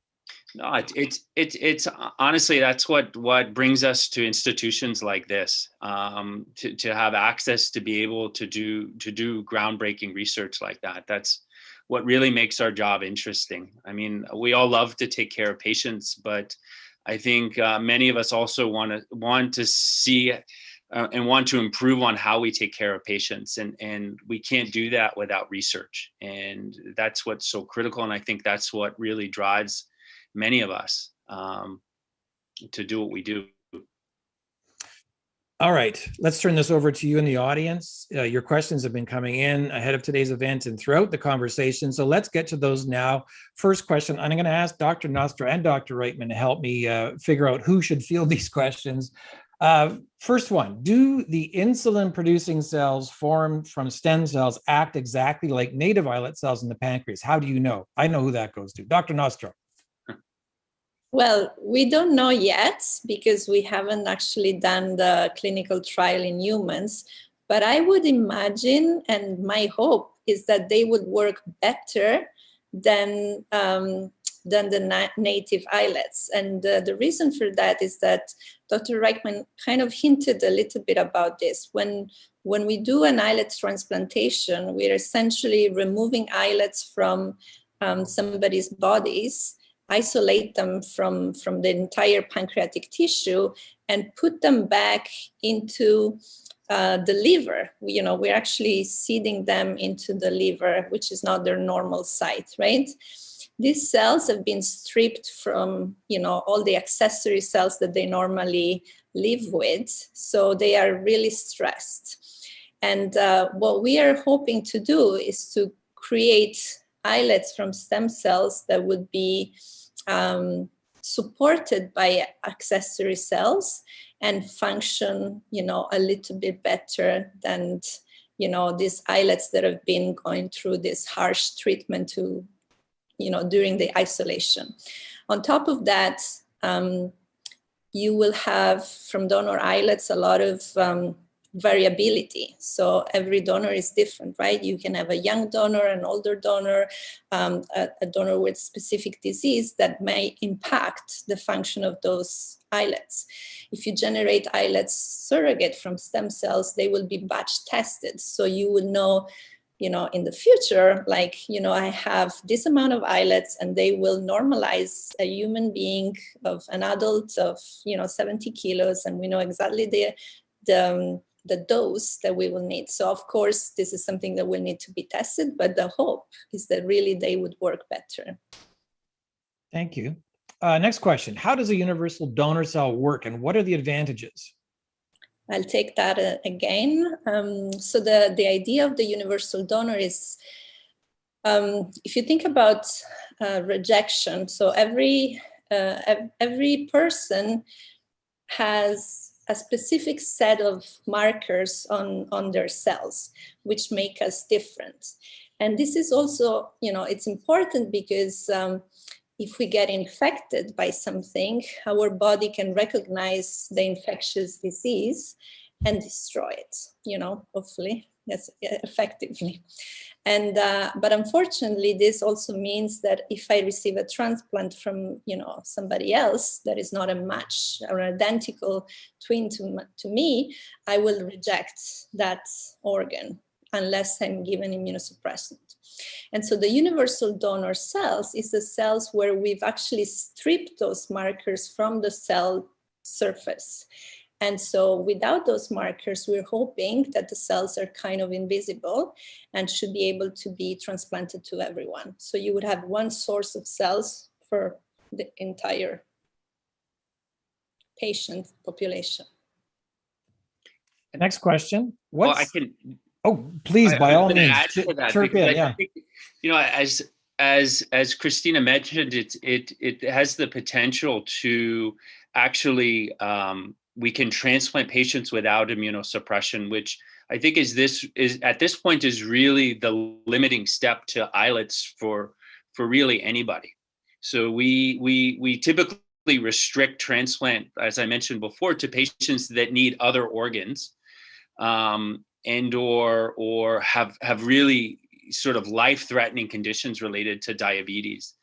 No, it's honestly, that's what brings us to institutions like this, to have access to be able to do groundbreaking research like that. That's what really makes our job interesting. I mean, we all love to take care of patients, but I think many of us also want to see and want to improve on how we take care of patients, and we can't do that without research. And that's what's so critical. And I think that's what really drives many of us to do what we do. All right, let's turn this over to you in the audience. Your questions have been coming in ahead of today's event and throughout the conversation. So let's get to those now. First question, I'm going to ask Dr. Nostro and Dr. Reichman to help me figure out who should field these questions. First one, do the insulin-producing cells formed from stem cells act exactly like native islet cells in the pancreas? How do you know? I know who that goes to. Dr. Nostro. Well, we don't know yet because we haven't actually done the clinical trial in humans, but I would imagine, and my hope is that they would work better than the native islets. And the reason for that is that Dr. Reichman kind of hinted a little bit about this. When we do an islet transplantation, we're essentially removing islets from somebody's bodies, isolate them from the entire pancreatic tissue, and put them back into the liver. We're actually seeding them into the liver, which is not their normal site, right? These cells have been stripped from, all the accessory cells that they normally live with. So they are really stressed. And what we are hoping to do is to create islets from stem cells that would be supported by accessory cells and function, a little bit better than, these islets that have been going through this harsh treatment during the isolation. On top of that, you will have from donor islets a lot of variability. So every donor is different, right? You can have a young donor, an older donor, a donor with specific disease that may impact the function of those islets. If you generate islets surrogate from stem cells, they will be batch tested. So you will know, in the future, I have this amount of islets and they will normalize a human being of an adult of, 70 kilos. And we know exactly the the dose that we will need. So of course, this is something that will need to be tested, but the hope is that really they would work better. Thank you. Next question. How does a universal donor cell work and what are the advantages? I'll take that again. So the idea of the universal donor is, if you think about rejection, so every person has a specific set of markers on their cells, which make us different. And this is also, it's important because if we get infected by something, our body can recognize the infectious disease and destroy it, hopefully, yes, effectively. And but unfortunately, this also means that if I receive a transplant from somebody else that is not a match or an identical twin to me, I will reject that organ unless I'm given immunosuppressant. And so the universal donor cells is the cells where we've actually stripped those markers from the cell surface. And so without those markers, we're hoping that the cells are kind of invisible and should be able to be transplanted to everyone. So you would have one source of cells for the entire patient population. Next question. Well, I can. Oh, please, by all means, chirp in. Yeah. I think, as Cristina mentioned, it has the potential to actually we can transplant patients without immunosuppression, which I think is at this point is really the limiting step to islets for really anybody. So we typically restrict transplant, as I mentioned before, to patients that need other organs. And or have really sort of life-threatening conditions related to diabetes.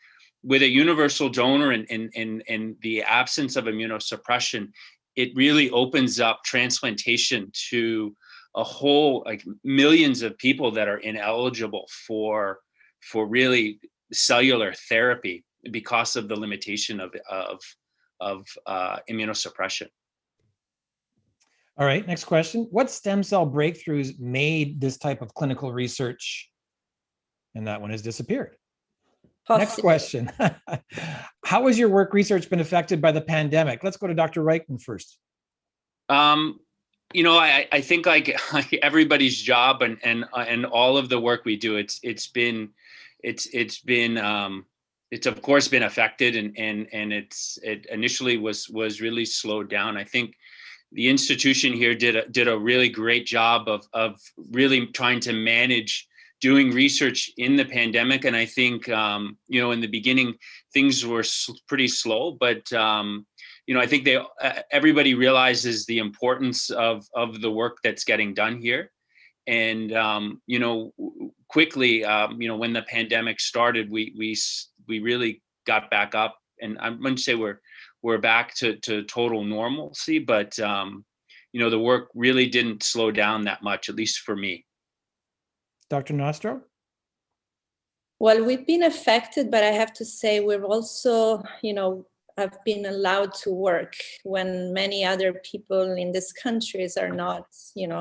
With a universal donor and the absence of immunosuppression, it really opens up transplantation to a whole millions of people that are ineligible for really cellular therapy because of the limitation of immunosuppression. All right, next question. What stem cell breakthroughs made this type of clinical research? And that one has disappeared. Next question. How has your work research been affected by the pandemic? Let's go to Dr. Reichman first. I think like everybody's job and all of the work we do, it's of course been affected and it initially was really slowed down. I think the institution here did a really great job of really trying to manage doing research in the pandemic. And I think, in the beginning, things were pretty slow, but, I think everybody realizes the importance of the work that's getting done here. And, quickly, when the pandemic started, we really got back up, and I wouldn't say we're back to total normalcy, but the work really didn't slow down that much, at least for me. Dr. Nostro? Well, we've been affected, but I have to say we've also, have been allowed to work when many other people in these countries are not,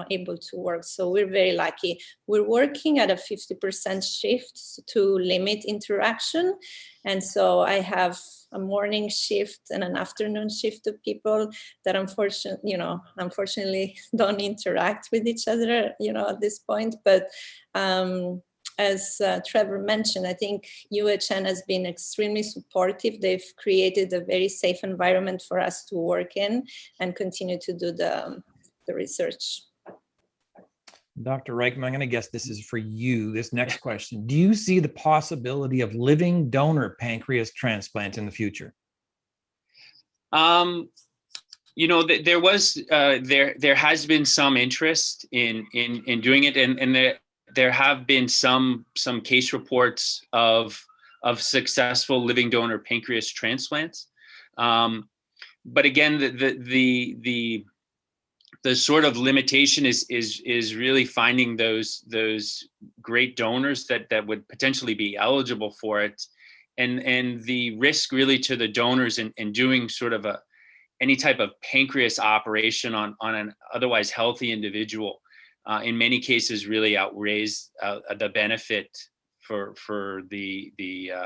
able to work. So we're very lucky. We're working at a 50% shift to limit interaction. And so I have a morning shift and an afternoon shift of people that unfortunately don't interact with each other, at this point. But as Trevor mentioned, I think UHN has been extremely supportive. They've created a very safe environment for us to work in and continue to do the research. Dr. Reichman, I'm going to guess this is for you, this next question. Do you see the possibility of living donor pancreas transplant in the future? There has been some interest in doing it, and there have been some case reports of successful living donor pancreas transplants. But again, the sort of limitation is really finding those great donors that would potentially be eligible for it, and the risk really to the donors in doing sort of any type of pancreas operation on an otherwise healthy individual, in many cases really outweighs the benefit for the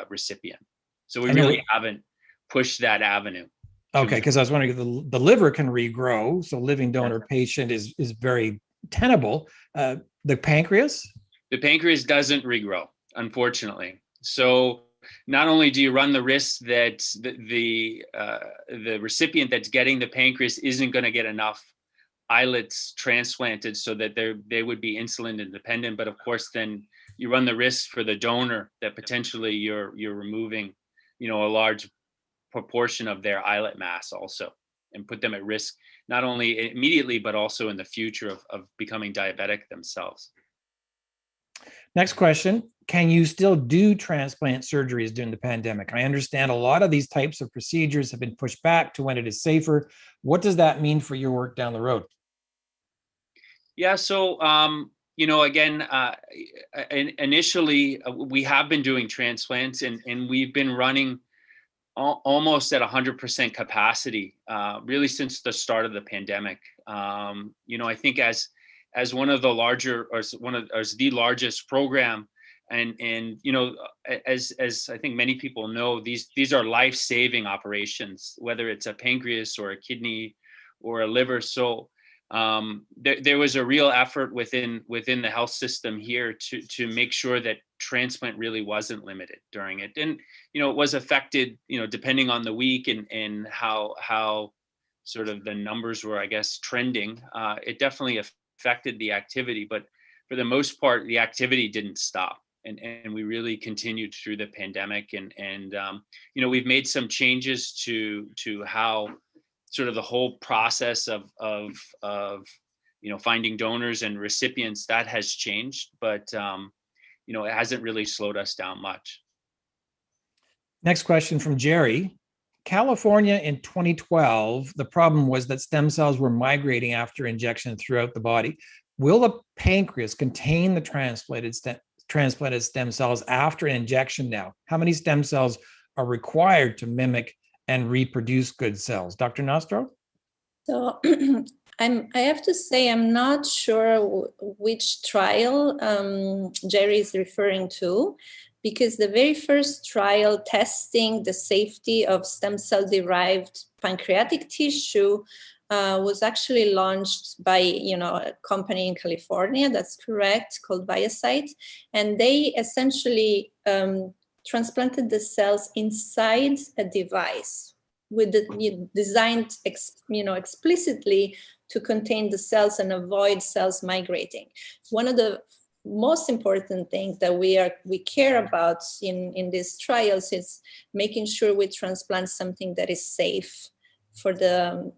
recipient. So we really haven't pushed that avenue. Okay, because I was wondering if the liver can regrow, so living donor patient is very tenable. The pancreas? The pancreas doesn't regrow, unfortunately. So not only do you run the risk that the recipient that's getting the pancreas isn't going to get enough islets transplanted so that they would be insulin independent, but of course then you run the risk for the donor that potentially you're removing, a large proportion of their islet mass also, and put them at risk not only immediately but also in the future of becoming diabetic themselves. Next question. Can you still do transplant surgeries during the pandemic? I understand a lot of these types of procedures have been pushed back to when it is safer. What does that mean for your work down the road? Yeah, so again, initially we have been doing transplants, and we've been running almost at 100% capacity, really since the start of the pandemic. I think as one of the larger, or as the largest program, and as I think many people know, these are life-saving operations, whether it's a pancreas or a kidney or a liver. So there was a real effort within the health system here to make sure that transplant really wasn't limited during it. And it was affected depending on the week and how sort of the numbers were, I guess, trending. It definitely affected the activity, but for the most part the activity didn't stop, and we really continued through the pandemic. And we've made some changes to how sort of the whole process of finding donors and recipients, that has changed, but it hasn't really slowed us down much. Next question from Jerry. California in 2012, the problem was that stem cells were migrating after injection throughout the body. Will the pancreas contain the transplanted stem cells after injection now? How many stem cells are required to mimic and reproduce good cells? Dr. Nostro? So I have to say, I'm not sure which trial Jerry is referring to, because the very first trial testing the safety of stem cell derived pancreatic tissue was actually launched by a company in California, that's correct, called BioSite. And they essentially transplanted the cells inside a device designed explicitly to contain the cells and avoid cells migrating. One of the most important things that we care about in these trials is making sure we transplant something that is safe for the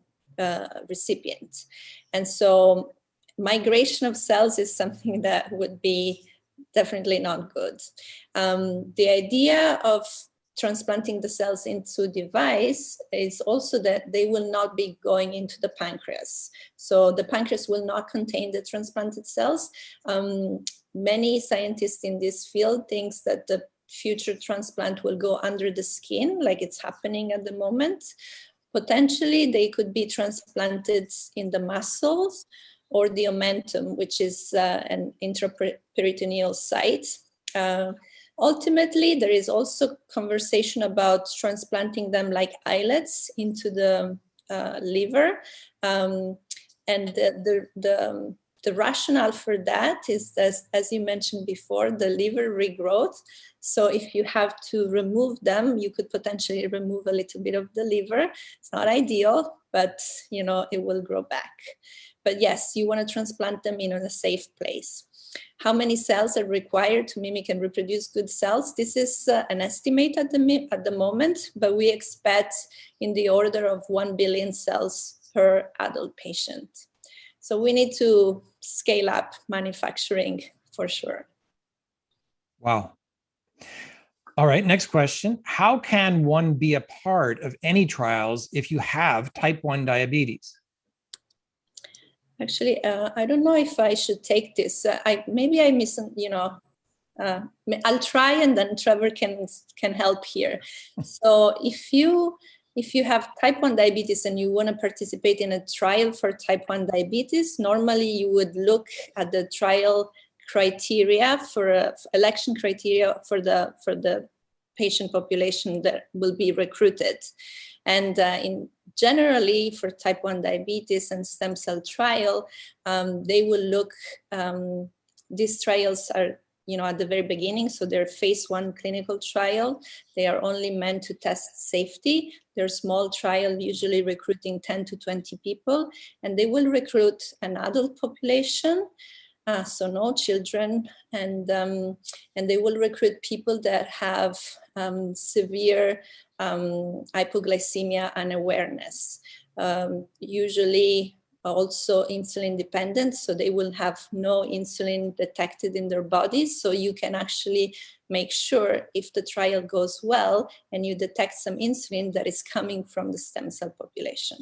recipient. And so migration of cells is something that would be definitely not good. The idea of transplanting the cells into a device is also that they will not be going into the pancreas. So the pancreas will not contain the transplanted cells. Many scientists in this field think that the future transplant will go under the skin, like it's happening at the moment. Potentially, they could be transplanted in the muscles or the omentum, which is an intraperitoneal site. Ultimately, there is also conversation about transplanting them like islets into the liver. And the rationale for that is that, as you mentioned before, the liver regrowth. So if you have to remove them, you could potentially remove a little bit of the liver. It's not ideal, but it will grow back. But yes, you want to transplant them in a safe place. How many cells are required to mimic and reproduce good cells? This is an estimate at the moment, but we expect in the order of 1 billion cells per adult patient. So we need to scale up manufacturing for sure. Wow. All right, next question. How can one be a part of any trials if you have type 1 diabetes? Actually, I don't know if I should take this. Maybe I I'll try, and then Trevor can help here. So if you if you have type 1 diabetes and you want to participate in a trial for type 1 diabetes, normally you would look at the trial criteria for election criteria for the patient population that will be recruited. And generally for type 1 diabetes and stem cell trial, they will look, these trials are at the very beginning, so they're phase 1 clinical trial. They are only meant to test safety. They're small trial, usually recruiting 10 to 20 people, and they will recruit an adult population, so no children, and they will recruit people that have severe hypoglycemia unawareness, usually also insulin dependent, so they will have no insulin detected in their bodies. So you can actually make sure if the trial goes well and you detect some insulin that is coming from the stem cell population.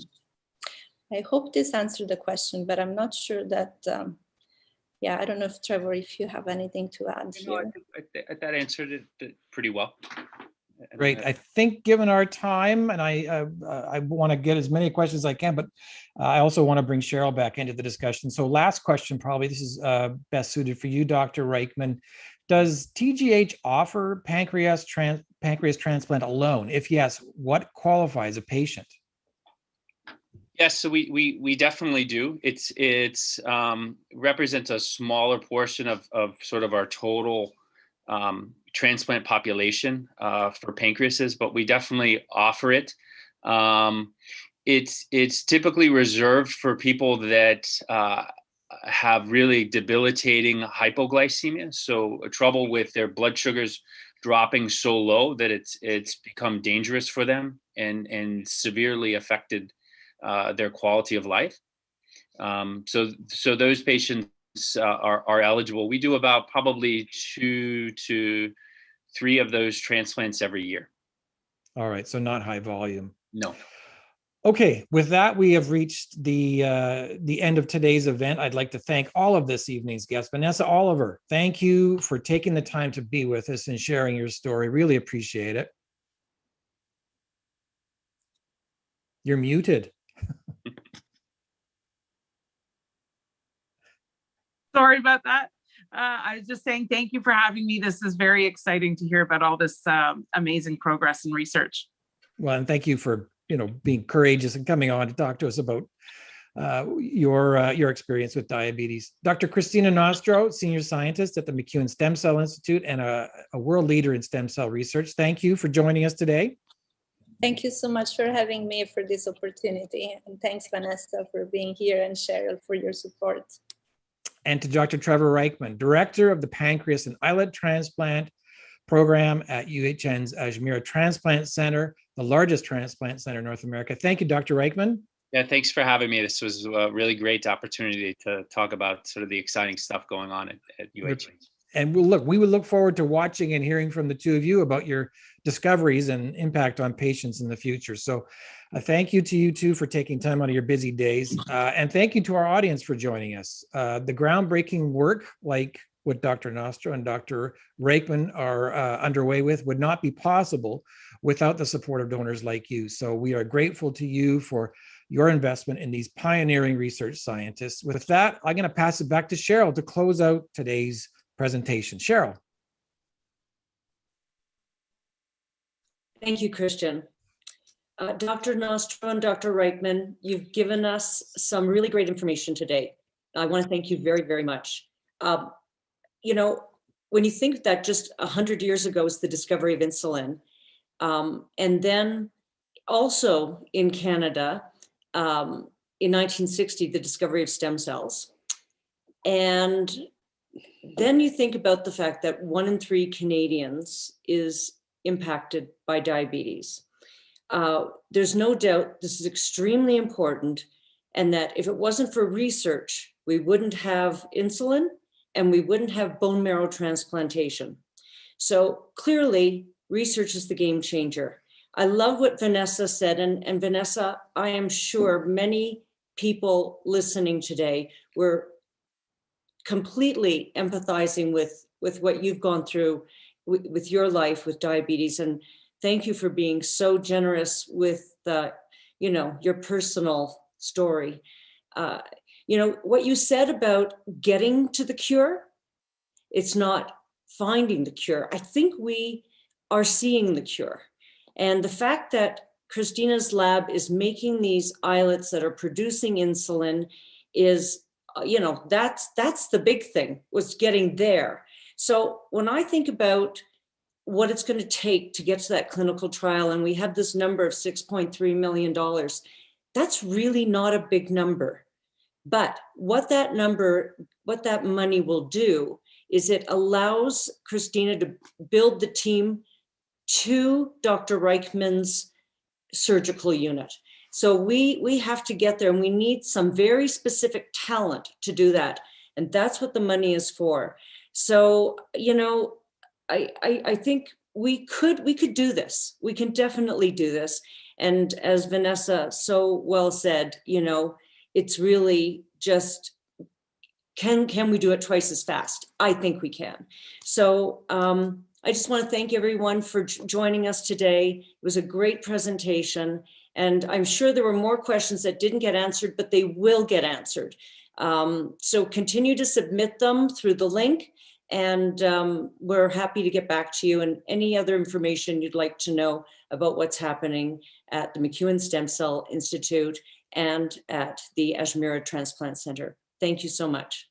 I hope this answered the question, but I'm not sure that, I don't know if Trevor, if you have anything to add here. I think that answered it pretty well. Great. I think given our time, and I want to get as many questions as I can, but I also want to bring Cheryl back into the discussion. So last question, probably this is best suited for you, Dr. Reichman. Does TGH offer pancreas transplant alone? If yes, what qualifies a patient? Yes, so we definitely do. It's represents a smaller portion of sort of our total transplant population for pancreases, but we definitely offer it. It's typically reserved for people that have really debilitating hypoglycemia, so trouble with their blood sugars dropping so low that it's become dangerous for them and severely affected their quality of life. So those patients are eligible. We do about probably 2 to 3 of those transplants every year. All right, so not high volume. No. Okay, with that, we have reached the end of today's event. I'd like to thank all of this evening's guests. Vanessa Oliver, thank you for taking the time to be with us and sharing your story. Really appreciate it. You're muted. Sorry about that. I was just saying thank you for having me. This is very exciting to hear about all this amazing progress in research. Well, and thank you for being courageous and coming on to talk to us about your experience with diabetes. Dr. Cristina Nostro, senior scientist at the McEwen Stem Cell Institute and a world leader in stem cell research. Thank you for joining us today. Thank you so much for having me for this opportunity. And thanks, Vanessa, for being here, and Cheryl for your support. And to Dr. Trevor Reichman, director of the Pancreas and Islet Transplant Program at UHN's Ajmera Transplant Centre, the largest transplant center in North America. Thank you, Dr. Reichman. Yeah, thanks for having me. This was a really great opportunity to talk about sort of the exciting stuff going on at UHN. And we would look forward to watching and hearing from the two of you about your discoveries and impact on patients in the future. So thank you to you two for taking time out of your busy days. And thank you to our audience for joining us. The groundbreaking work like what Dr. Nostro and Dr. Reichman are underway with would not be possible without the support of donors like you. So we are grateful to you for your investment in these pioneering research scientists. With that, I'm going to pass it back to Cheryl to close out today's presentation. Cheryl. Thank you, Christian. Dr. Nostro and Dr. Reichman, you've given us some really great information today. I want to thank you very, very much. When you think that just 100 years ago was the discovery of insulin, and then also in Canada, in 1960, the discovery of stem cells. And then you think about the fact that 1 in 3 Canadians is impacted by diabetes. There's no doubt this is extremely important, and that if it wasn't for research, we wouldn't have insulin and we wouldn't have bone marrow transplantation. So clearly, research is the game changer. I love what Vanessa said, and Vanessa, I am sure many people listening today were completely empathizing with what you've gone through with your life with diabetes. And Thank you for being so generous with the, your personal story. What you said about getting to the cure, it's not finding the cure. I think we are seeing the cure. And the fact that Cristina's lab is making these islets that are producing insulin is, that's the big thing, was getting there. So when I think about what it's going to take to get to that clinical trial, and we have this number of $6.3 million, that's really not a big number. But what that money will do is it allows Cristina to build the team to Dr. Reichman's surgical unit. So we have to get there, and we need some very specific talent to do that. And that's what the money is for. So, I think we could do this. We can definitely do this. And as Vanessa so well said, it's really just, can we do it twice as fast? I think we can. So I just want to thank everyone for joining us today. It was a great presentation, and I'm sure there were more questions that didn't get answered, but they will get answered. So continue to submit them through the link, and we're happy to get back to you, and any other information you'd like to know about what's happening at the McEwen Stem Cell Institute and at the Ajmera Transplant Centre. Thank you so much.